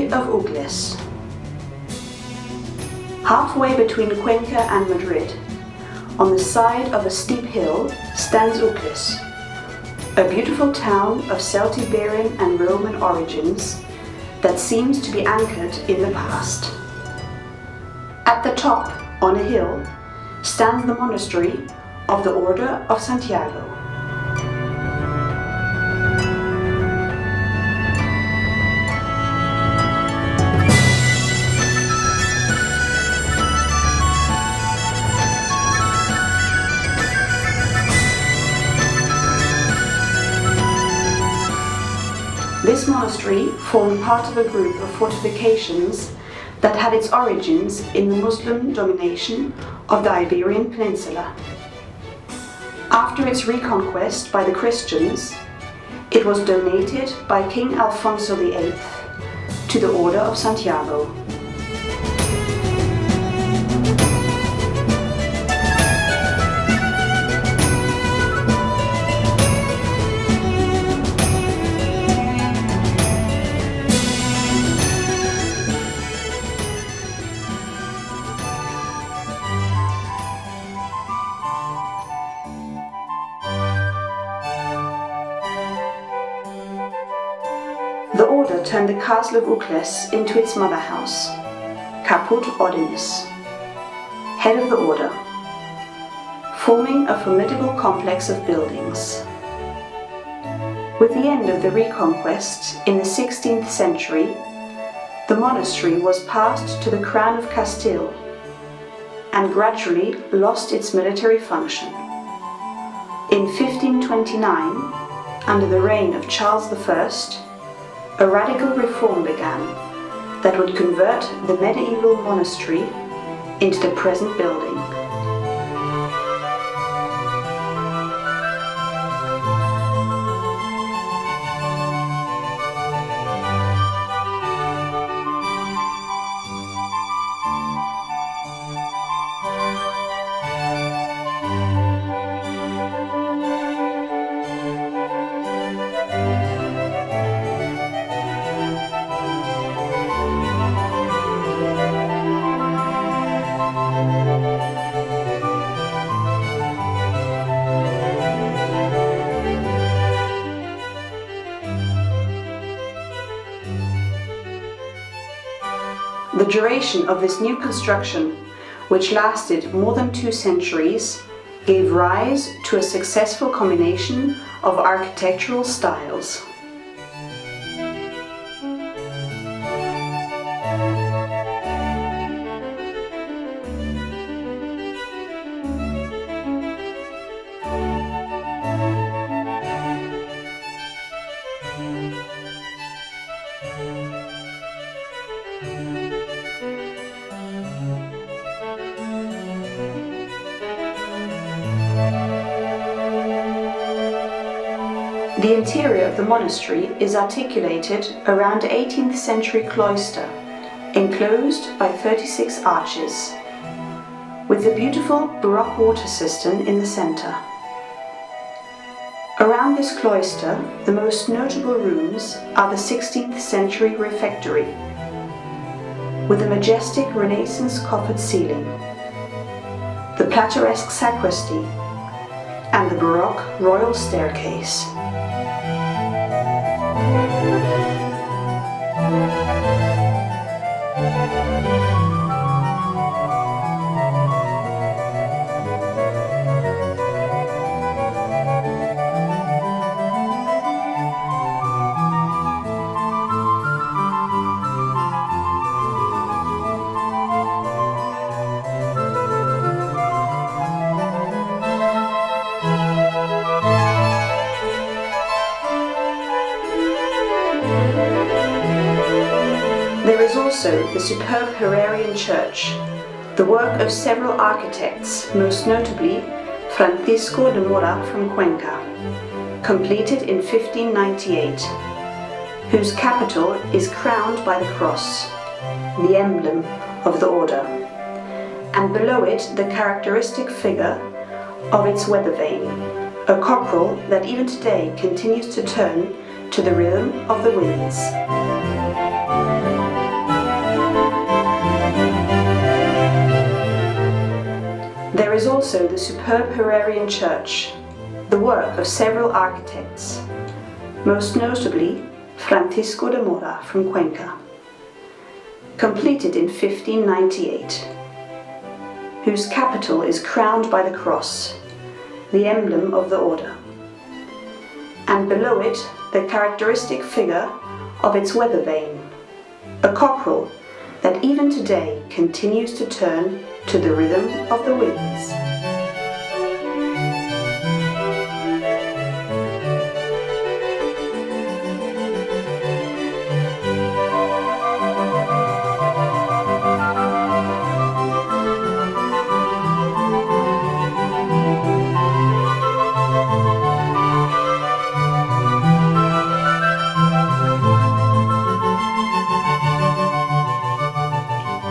Monastery of Uclés. Halfway between Cuenca and Madrid, on the side of a steep hill, stands Uclés, a beautiful town of Celtiberian and Roman origins that seems to be anchored in the past. At the top, on a hill, stands the Monastery of the Order of Santiago. This monastery formed part of a group of fortifications that had its origins in the Muslim domination of the Iberian Peninsula. After its reconquest by the Christians, it was donated by King Alfonso VIII to the Order of Santiago. The order turned the castle of Uclés into its mother house, Caput Ordinis, head of the order, forming a formidable complex of buildings. With the end of the Reconquest in the 16th century, the monastery was passed to the Crown of Castile and gradually lost its military function. In 1529, under the reign of Charles I, a radical reform began that would convert the medieval monastery into the present building. The duration of this new construction, which lasted more than 2 centuries, gave rise to a successful combination of architectural styles. The interior of the monastery is articulated around an 18th century cloister, enclosed by 36 arches, with a beautiful Baroque water cistern in the center. Around this cloister, the most notable rooms are the 16th century refectory, with a majestic Renaissance coffered ceiling, the Plateresque sacristy, and the Baroque royal staircase. There is also the superb Herrerian church, the work of several architects, most notably Francisco de Mora from Cuenca, completed in 1598, whose capital is crowned by the cross, the emblem of the order, and below it the characteristic figure of its weather vane, a cockerel that even today continues to turn to the rhythm of the winds. There is also the superb Herrerian church, the work of several architects, most notably Francisco de Mora from Cuenca, completed in 1598, whose capital is crowned by the cross, the emblem of the order, and below it the characteristic figure of its weather vane, a cockerel that even today continues to turn to the rhythm of the winds.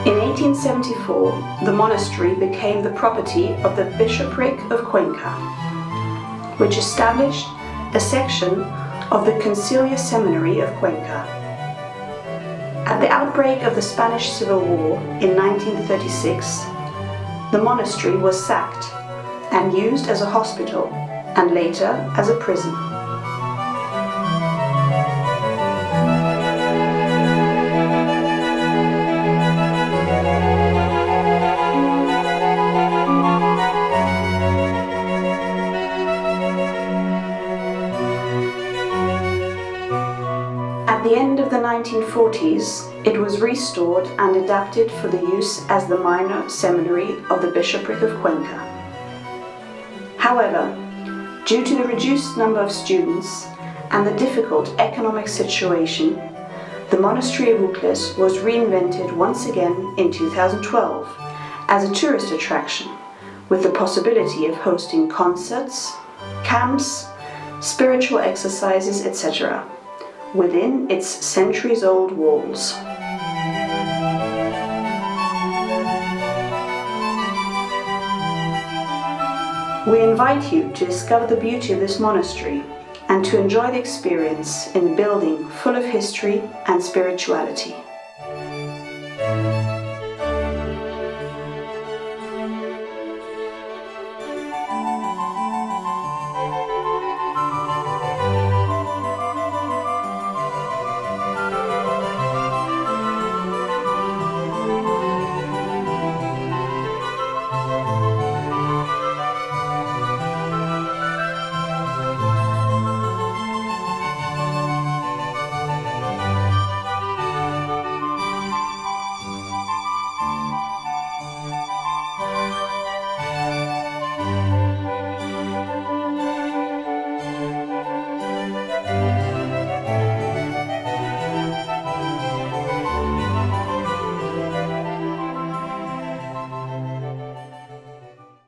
In 1874, the monastery became the property of the Bishopric of Cuenca, which established a section of the Conciliar Seminary of Cuenca. At the outbreak of the Spanish Civil War in 1936, the monastery was sacked and used as a hospital and later as a prison. At the end of the 1940s, it was restored and adapted for the use as the minor seminary of the Bishopric of Cuenca. However, due to the reduced number of students and the difficult economic situation, the Monastery of Uclés was reinvented once again in 2012 as a tourist attraction, with the possibility of hosting concerts, camps, spiritual exercises, etc., within its centuries-old walls. We invite you to discover the beauty of this monastery and to enjoy the experience in a building full of history and spirituality.